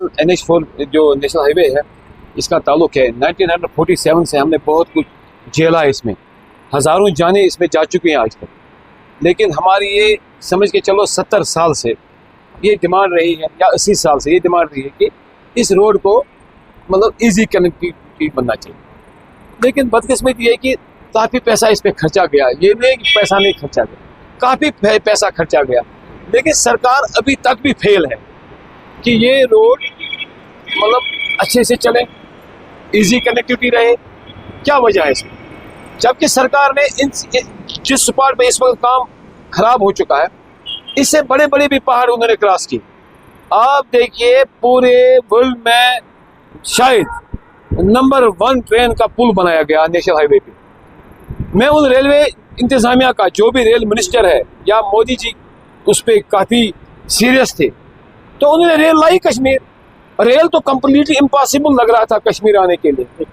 NH4 जो national highway है इसका ताल्लुक है 1947 से। हमने बहुत कुछ झेला है इसमें, हज़ारों जानें इसमें जा चुकी हैं आज तक। लेकिन हमारी ये समझ के चलो 70 साल से ये डिमांड रही है, या 80 साल से ये डिमांड रही है कि इस रोड को मतलब इजी कनेक्टिविटी बनना चाहिए। लेकिन बदकिस्मती ये है कि काफ़ी पैसा इस पर खर्चा गया। ये नहीं कि पैसा नहीं खर्चा गया, काफ़ी पैसा खर्चा गया, लेकिन सरकार अभी तक भी फेल है कि ये रोड मतलब अच्छे से चले, इजी कनेक्टिविटी रहे। क्या वजह है इसमें? जबकि सरकार ने जिस स्पॉट पे इस वक्त काम खराब हो चुका है, इससे बड़े बड़े भी पहाड़ उन्होंने क्रॉस किए। आप देखिए पूरे वर्ल्ड में शायद नंबर 1 ट्रेन का पुल बनाया गया नेशनल हाईवे पे। मैं उन रेलवे इंतजामिया का, जो भी रेल मिनिस्टर है या मोदी जी उस पर काफ़ी सीरियस थे, तो उन्होंने रेल लाई कश्मीर। रेल तो कम्प्लीटली इम्पॉसिबल लग रहा था कश्मीर आने के लिए।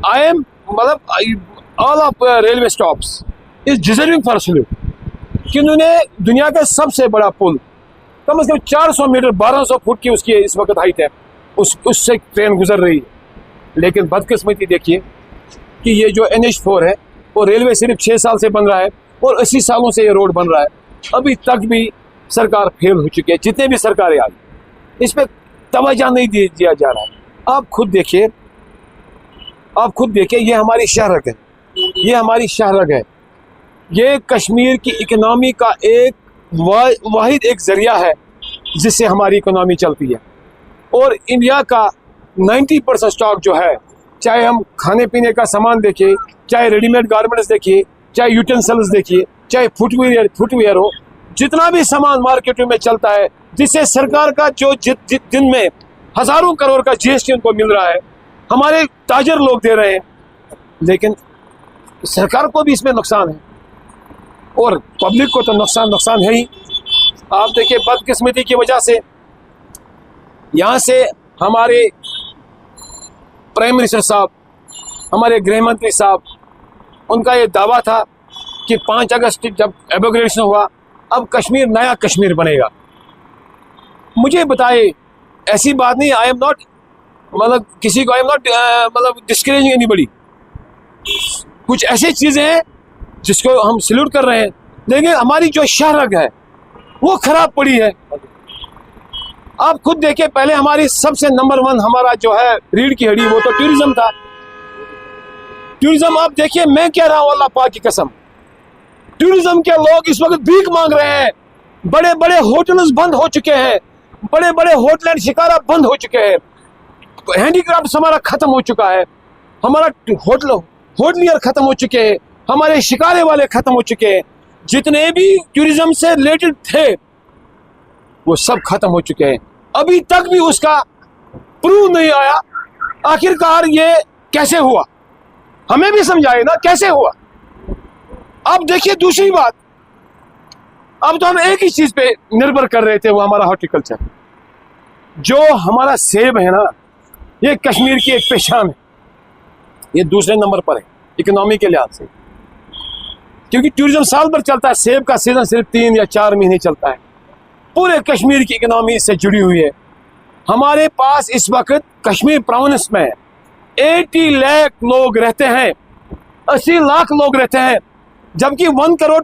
आई एम मतलब all of railway stops is deserving for salute कि उन्होंने दुनिया का सबसे बड़ा पुल, कम से कम 400 मीटर 1200 फुट की उसकी इस वक्त हाइट है, उससे ट्रेन गुजर रही है। लेकिन बदकिस्मती देखिए कि ये जो NH4 है वो रेलवे सिर्फ 6 साल से बन रहा है और 80 सालों से ये रोड बन रहा है। अभी तक भी सरकार फेल हो चुकी है। जितने भी सरकारें आई इस पर तवज्जो नहीं दिया जा रहा है। आप खुद देखिए, ये हमारी शहरक है, ये हमारी शहरक है। ये कश्मीर की इकनॉमी का एक वाहिद एक जरिया है जिससे हमारी इकोनॉमी चलती है। और इंडिया का 90% स्टॉक जो है, चाहे हम खाने पीने का सामान देखिए, चाहे रेडीमेड गारमेंट्स देखिए, चाहे यूटेंसिल्स देखिए, चाहे फुटवेयर हो, जितना भी सामान मार्केट में चलता है, जिससे सरकार का जो दिन में हज़ारों करोड़ का GST उनको मिल रहा है, हमारे ताजर लोग दे रहे हैं। लेकिन सरकार को भी इसमें नुकसान है और पब्लिक को तो नुकसान है ही। आप देखिए बदकिस्मती की वजह से यहाँ से हमारे प्राइम मिनिस्टर साहब, हमारे गृह मंत्री साहब, उनका ये दावा था कि 5 अगस्त जब एबोग्रेशन हुआ अब कश्मीर नया कश्मीर बनेगा। मुझे बताए, ऐसी बात नहीं। आई एम नॉट मतलब किसी को, आई एम नॉट मतलब डिस्करेजिंग एनीबॉडी। कुछ ऐसी चीज़ें हैं जिसको हम सैल्यूट कर रहे हैं, लेकिन हमारी जो शहरक है वो खराब पड़ी है। आप खुद देखिए, पहले हमारी सबसे नंबर 1 हमारा जो है रीढ़ की हड्डी वो तो टूरिज्म था। टूरिज्म आप देखिए, मैं कह रहा हूँ अल्लाह पाक की कसम, टूरिज्म के लोग इस वक्त भीख मांग रहे हैं। बड़े बड़े होटल्स बंद हो चुके हैं, बड़े बड़े होटल एंड शिकारा बंद हो चुके हैं, हैंडीक्राफ्ट हमारा खत्म हो चुका है, हमारा होटलियर खत्म हो चुके हैं, हमारे शिकारे वाले खत्म हो चुके हैं। जितने भी टूरिज्म से रिलेटेड थे वो सब खत्म हो चुके हैं। अभी तक भी उसका प्रूव नहीं आया आखिरकार ये कैसे हुआ। हमें भी समझाए ना कैसे हुआ। अब देखिए दूसरी बात, अब तो हम एक ही चीज पे निर्भर कर रहे थे, वो हमारा हॉर्टिकल्चर। जो हमारा सेब है ना, ये कश्मीर की एक पहचान है, ये दूसरे नंबर पर है इकोनॉमी के लिहाज से, क्योंकि टूरिज्म साल भर चलता है। सेब का सीजन सिर्फ 3 या 4 महीने चलता है। पूरे कश्मीर की इकोनॉमी इससे जुड़ी हुई है। हमारे पास इस वक्त कश्मीर प्रोविंस में 80 लाख लोग रहते हैं, 80 लाख लोग रहते हैं, जबकि 1 करोड़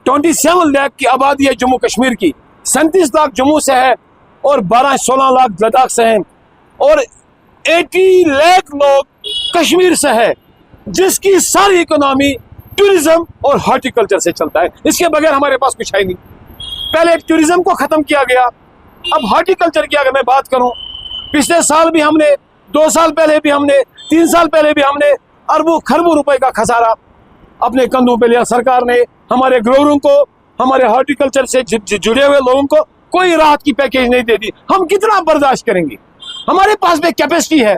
27 लाख की आबादी है जम्मू कश्मीर की। 37 लाख जम्मू से है और 12-16 लाख लद्दाख से हैं, और 80 लाख लोग कश्मीर से है, जिसकी सारी इकोनॉमी टूरिज्म और हॉर्टिकल्चर से चलता है। इसके बगैर हमारे पास कुछ है नहीं। पहले टूरिज्म को खत्म किया गया, अब हॉर्टिकल्चर की अगर मैं बात करूं, पिछले साल भी हमने, 2 साल पहले भी हमने, 3 साल पहले भी हमने अरबों खरबों रुपए का खसारा अपने कंधों पे लिया। सरकार ने हमारे ग्रोवरों को, हमारे हॉर्टिकल्चर से जुड़े हुए लोगों को कोई राहत की पैकेज नहीं दे दी। हम कितना बर्दाश्त करेंगे? हमारे पास भी कैपेसिटी है।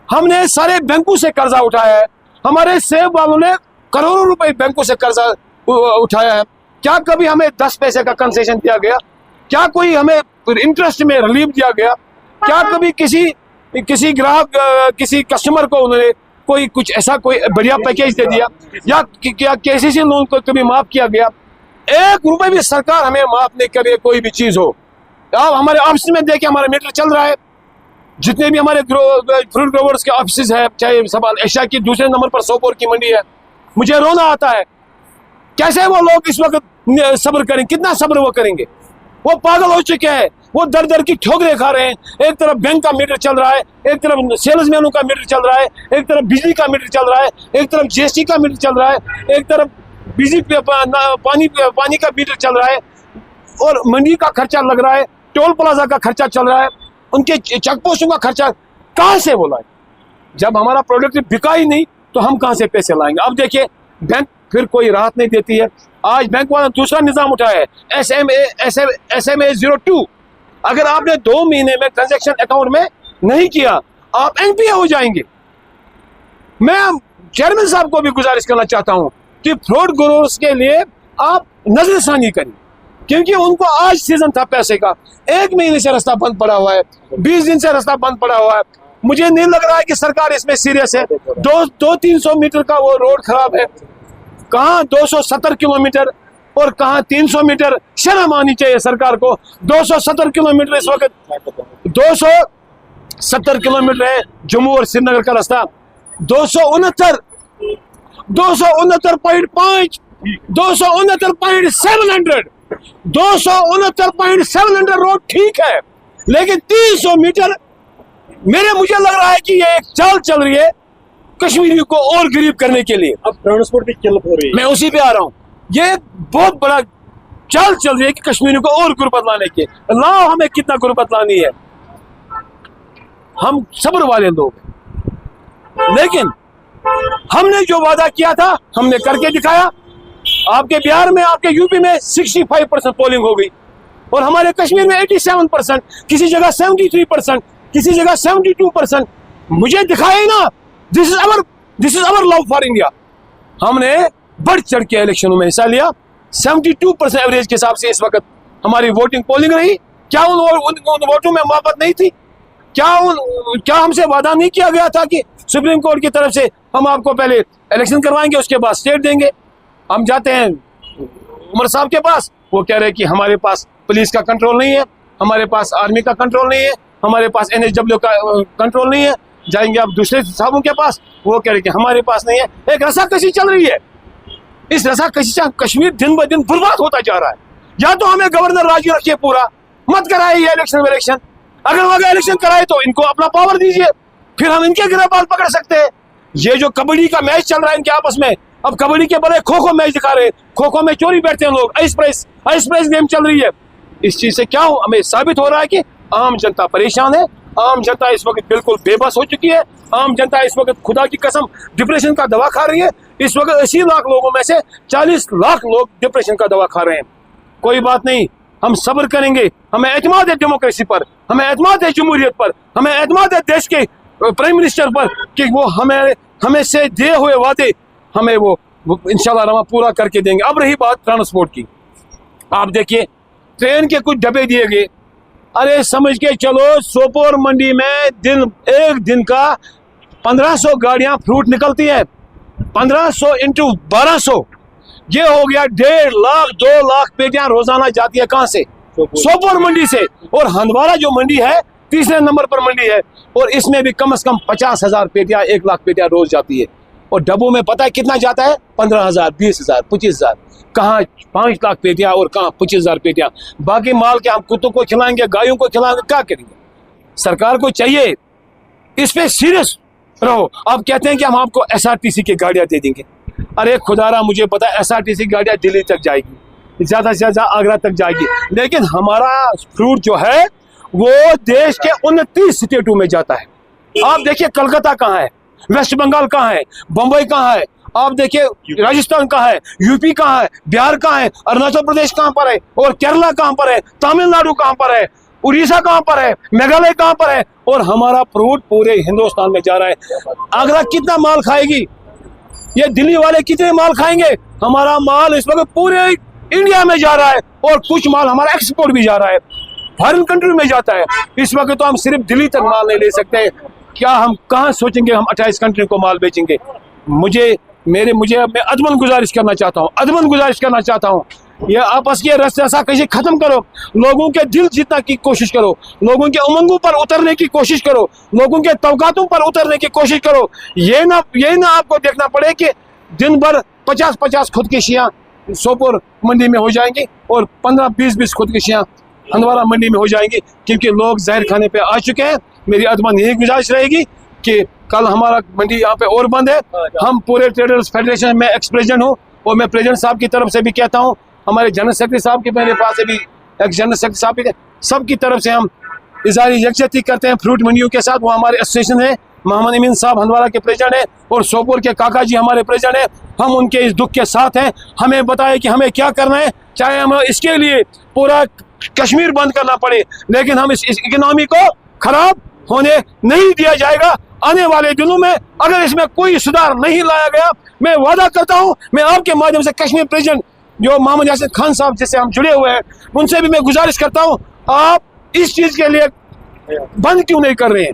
हमने सारे बैंकों से कर्जा उठाया है, हमारे सेब वालों ने करोड़ों रुपए बैंकों से कर्जा उठाया है। क्या कभी हमें 10 पैसे का कंसेशन दिया गया? क्या कोई हमें इंटरेस्ट में रिलीफ दिया गया? क्या कभी किसी ग्राहक, किसी कस्टमर को उन्होंने कोई कुछ ऐसा कोई बढ़िया पैकेज दे दिया, या क्या KCC लोन को कभी माफ किया गया? 1 रुपए भी सरकार हमें माफ नहीं करे कोई भी चीज हो। आप हमारे ऑफिस में देखिए, हमारा मीटर चल रहा है। जितने भी हमारे फ्रूट ग्रोवर्स के ऑफिस है, चाहे सवाल एशिया की दूसरे नंबर पर सोपोर की मंडी है, मुझे रोना आता है। कैसे वो लोग इस वक्त सब्र करें, कितना सब्र वो करेंगे? वो पागल हो चुके हैं, वो दर दर की ठोकरें खा रहे हैं। एक तरफ बैंक का मीटर चल रहा है, एक तरफ सेल्समैनों का मीटर चल रहा है, एक तरफ बिजली का मीटर चल रहा है, एक तरफ जीएसटी का मीटर चल रहा है, एक तरफ बिजली पानी का मीटर चल रहा है, और मंडी का खर्चा लग रहा है, टोल प्लाजा का खर्चा चल रहा है, उनके चेक पोस्टों का खर्चा कहाँ से बोला है? जब हमारा प्रोडक्ट बिका ही नहीं तो हम कहाँ से पैसे लाएंगे? अब देखिए, बैंक फिर कोई राहत नहीं देती है। आज बैंक वाला दूसरा निजाम उठाया है, SMA 02। अगर आपने 2 महीने में ट्रांजैक्शन अकाउंट में नहीं किया, आप NPA हो जाएंगे। मैं चेयरमैन साहब को भी गुजारिश करना चाहता हूं कि फ्रूट ग्रोवर्स के लिए आप नजरसानी करें, क्योंकि उनको आज सीजन था पैसे का। 1 महीने से रास्ता बंद पड़ा हुआ है, 20 दिन से रास्ता बंद पड़ा हुआ है। मुझे नहीं लग रहा है कि सरकार इसमें सीरियस है। 200-300 मीटर का वो रोड खराब है, कहाँ 270 किलोमीटर और कहाँ 300 मीटर। शर्म आनी चाहिए सरकार को। 270 किलोमीटर इस वक्त 270 किलोमीटर है जम्मू और श्रीनगर का रास्ता। 269.5 269.700 रोड ठीक है, लेकिन 300 मीटर मुझे लग रहा है कि ये एक चाल चल रही है कश्मीरी को और गरीब करने के लिए। अब ट्रांसपोर्ट की किल्लत हो रही है, मैं उसी पे आ रहा हूँ। ये बहुत बड़ा चाल चल रही है कि कश्मीरी को और गुर्बत लाने के। लाओ, हमें कितना गुर्बत लानी है, हम सब्र वाले लोग हैं। लेकिन हमने जो वादा किया था हमने करके दिखाया। आपके बिहार में, आपके यूपी में 65% पोलिंग हो गई, और हमारे कश्मीर में 87%, किसी जगह 73%, किसी जगह 72%। मुझे दिखाए ना, this is our love for India. हमने बढ़ चढ़ के इलेक्शनों में हिस्सा लिया। 72% एवरेज के हिसाब से इस वक्त हमारी वोटिंग पोलिंग रही। क्या उन वोटों में मोहब्बत नहीं थी? क्या हमसे वादा नहीं किया गया था कि सुप्रीम कोर्ट की तरफ से हम आपको पहले इलेक्शन करवाएंगे, उसके बाद स्टेट देंगे? हम जाते हैं उमर साहब के पास, वो कह रहे हैं कि हमारे पास पुलिस का कंट्रोल नहीं है, हमारे पास आर्मी का कंट्रोल नहीं है, हमारे पास NSW का कंट्रोल नहीं है। जाएंगे आप दूसरे साहबों के पास, वो कह रहे हैं कि हमारे पास नहीं है। एक रसाकशी चल रही है। इस रसाकशी से कश्मीर दिन ब दिन बर्बाद होता जा रहा है। या तो हमें गवर्नर राजी रखिए, पूरा मत कराए ये इलेक्शन। अगर वह इलेक्शन कराए तो इनको अपना पावर दीजिए, फिर हम इनके गिरफ्तार पकड़ सकते हैं। ये जो कबड्डी का मैच चल रहा है इनके आपस में, अब कबड्डी के बड़े खो मैच दिखा रहे हैं। खो में चोरी बैठते हैं लोग। आइस प्राइस गेम चल रही है। इस चीज से क्या हमें साबित हो रहा है कि आम जनता परेशान है। आम जनता इस वक्त बिल्कुल बेबस हो चुकी है। आम जनता इस वक्त खुदा की कसम डिप्रेशन का दवा खा रही है। इस वक्त 80 लाख लोगों में से 40 लाख लोग डिप्रेशन का दवा खा रहे हैं। कोई बात नहीं, हम सब्र करेंगे। हमें एतमाद है डेमोक्रेसी पर, हमें एतमाद है जमहूरियत पर, हमें एतमाद है देश के प्राइम मिनिस्टर पर कि वो हमें से दिए हुए वादे हमें वो इंशाल्लाह रमा पूरा करके देंगे। अब रही बात ट्रांसपोर्ट की, आप देखिए ट्रेन के कुछ डब्बे दिए गए। अरे समझ के चलो, सोपोर मंडी में एक दिन का 1500 गाड़ियां फ्रूट निकलती हैं। 1500 इंटू 1200, ये हो गया 1.5 लाख 2 लाख पेटियां रोजाना जाती है। कहां से? सोपोर मंडी से। और हंदवाड़ा जो मंडी है तीसरे नंबर पर मंडी है, और इसमें भी कम से कम 50,000 पेटियां 1 लाख पेटियां रोज जाती है। और डब्बों में पता है कितना जाता है? 15,000, 20,000, 25,000। कहाँ 5 लाख पेटियां और कहाँ 25,000 पेटियां। बाकी माल के हम कुत्तों को खिलाएंगे, गायों को खिलाएंगे, क्या करेंगे? सरकार को चाहिए इस पे सीरियस रहो। आप कहते हैं कि हम आपको SRTC की गाड़ियां दे देंगे। अरे खुदारा, मुझे पता है SRTC गाड़ियां दिल्ली तक जाएगी, ज्यादा से ज्यादा आगरा तक जाएगी, लेकिन हमारा फ्रूट जो है वो देश के 29 स्टेटों में जाता है। आप देखिए कलकत्ता कहाँ है, वेस्ट बंगाल कहाँ है, बंबई कहाँ है, आप देखिए राजस्थान कहाँ है, यूपी कहाँ है, बिहार कहाँ है, अरुणाचल प्रदेश कहाँ पर है, और केरला कहाँ पर है, तमिलनाडु कहाँ पर है, उड़ीसा कहाँ पर है, मेघालय कहाँ पर है। और हमारा फ्रूट पूरे हिंदुस्तान में जा रहा है। आगरा कितना माल खाएगी? ये दिल्ली वाले कितने माल खाएंगे? हमारा माल इस वक्त पूरे इंडिया में जा रहा है, और कुछ माल हमारा एक्सपोर्ट भी जा रहा है, फॉरेन कंट्री में जाता है। इस वक्त तो हम सिर्फ दिल्ली तक माल नहीं ले सकते। क्या हम कहाँ सोचेंगे हम 28 कंट्री को माल बेचेंगे? मैं अदमन गुजारिश करना चाहता हूँ ये आपस की रसाकशी खत्म करो, लोगों के दिल जीतने की कोशिश करो, लोगों के उमंगों पर उतरने की कोशिश करो, लोगों के तवकातों पर उतरने की कोशिश करो। ये ना आपको देखना पड़े कि दिन भर 50-50 खुदकुशियां सोपोर मंडी में हो जाएंगी और 15-20 खुदकुशियां हंदवारा मंडी में हो जाएंगी, क्योंकि लोग जहर खाने पे आ चुके हैं। मेरी अदमन यही गुजारिश रहेगी कि कल हमारा मंडी यहाँ पे और बंद है। हम पूरे ट्रेडर्स फेडरेशन में एक्स प्रेसिडेंट हूँ और मैं प्रेसिडेंट साहब की तरफ से भी कहता हूँ, हमारे जनरल सेक्रेटरी साहब के मेरे पास भी एक्स जनरल सेक्रेटरी साहब के, सबकी तरफ से हम इज़हारी यकजहती करते हैं फ्रूट मंडियों के साथ। वो हमारे एसोसिएशन है, मोहम्मद अमीन साहब हंदवारा के प्रेसिडेंट हैं और सोपोर के काका जी हमारे प्रेसिडेंट हैं। हम उनके इस दुख के साथ हैं। हमें बताएं कि हमें क्या करना है, चाहे हम इसके लिए पूरा कश्मीर बंद करना पड़े, लेकिन हम इस इकोनॉमी को खराब होने नहीं दिया जाएगा। आने वाले दिनों में अगर इसमें कोई सुधार नहीं लाया गया, मैं वादा करता हूं, मैं आपके माध्यम से कश्मीर प्रेसिडेंट जो मोहम्मद यासिन खान साहब जिससे हम जुड़े हुए हैं, उनसे भी मैं गुजारिश करता हूं, आप इस चीज के लिए बंद क्यों नहीं कर रहे हैं?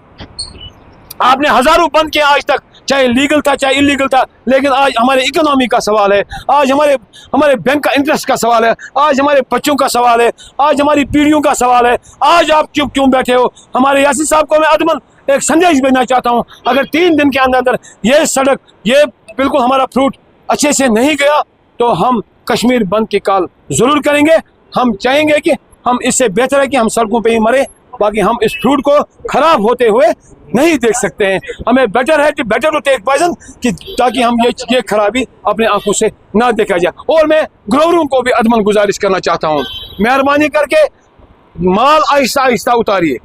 आपने हजारों बंद किया आज तक, चाहे लीगल था चाहे इलीगल था, लेकिन आज हमारे इकोनॉमी का सवाल है, आज हमारे बैंक का इंटरेस्ट का सवाल है, आज हमारे बच्चों का सवाल है, आज हमारी पीढ़ियों का सवाल है। आज आप चुप क्यों बैठे हो? हमारे यासिन साहब को मैं अदमन एक संदेश भेजना चाहता हूं, अगर 3 दिन के अंदर ये सड़क, ये बिल्कुल हमारा फ्रूट अच्छे से नहीं गया तो हम कश्मीर बंद की कॉल जरूर करेंगे। हम चाहेंगे कि हम इससे बेहतर है कि हम सड़कों पे ही मरे, बाकी हम इस फ्रूट को खराब होते हुए नहीं देख सकते हैं। हमें बेटर टू टेक पॉइजन, कि ताकि हम ये खराबी अपने आंखों से ना देखा जाए। और मैं ग्रोवरों को भी अदमन गुजारिश करना चाहता हूँ, मेहरबानी करके माल आहिस्ता आहिस्ता उतारिए,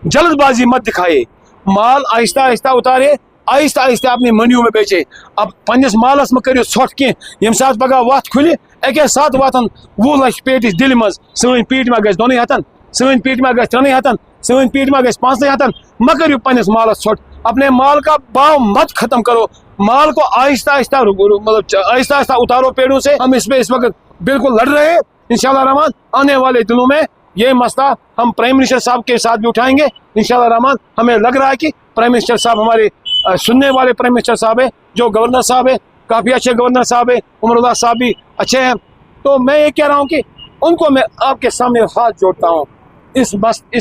जल्दबाजी मत दिखाइए, माल आहिस्ता आहिस्ता उतारे, आहिस्ता आहिस्ता अपनी मंडियों में बेचे। अब पन्निस मालस में करियो ছোट की यम साथ पगह वत खुले एके साथ वातन 20 लाख पेटिस दिल मज सन पीट में गस 2 हतन, सन पीट में गस 3 हतन, सन पीट में गस 5 हतन, म करियो पन्निस मालस ছোट। अपने माल का भाव मत खत्म करो, माल को आहिस्ता आहिस्ता मतलब आहिस्ता आहिस्ता उतारो पेड़ों से। हम इस वक्त बिल्कुल लड़ रहे हैं। इंशाल्लाह रहमान आने वाले दिनों में ये मसला हम प्राइम मिनिस्टर साहब के साथ भी उठाएंगे इंशाल्लाह रहमान। हमें लग रहा है कि प्राइम मिनिस्टर साहब हमारे सुनने वाले प्राइम मिनिस्टर साहब है, जो गवर्नर साहब है काफ़ी अच्छे गवर्नर साहब है, उमरुल्लाह साहब भी अच्छे हैं। तो मैं ये कह रहा हूँ कि उनको मैं आपके सामने हाथ जोड़ता हूँ। इस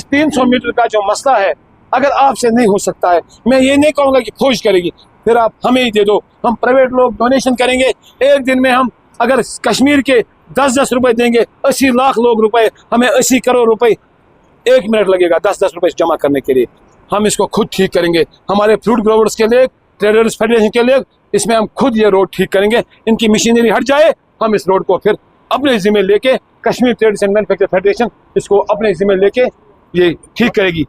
300 मीटर का जो मसला है, अगर आपसे नहीं हो सकता है, मैं ये नहीं कहूँगा कि फौज करेगी, फिर आप हमें ही दे दो, हम प्राइवेट लोग डोनेशन करेंगे। एक दिन में हम अगर कश्मीर के 10-10 रुपए देंगे, 80 लाख लोग रुपए, हमें 80 करोड़ रुपए 1 मिनट लगेगा 10-10 रुपए जमा करने के लिए। हम इसको खुद ठीक करेंगे, हमारे फ्रूट ग्रोवर्स के लिए, ट्रेडर्स फेडरेशन के लिए, इसमें हम खुद ये रोड ठीक करेंगे। इनकी मशीनरी हट जाए, हम इस रोड को फिर अपने जिम्मे लेके, Kashmir traders and manufacture federation इसको अपने जिम्मे लेके ये ठीक करेगी।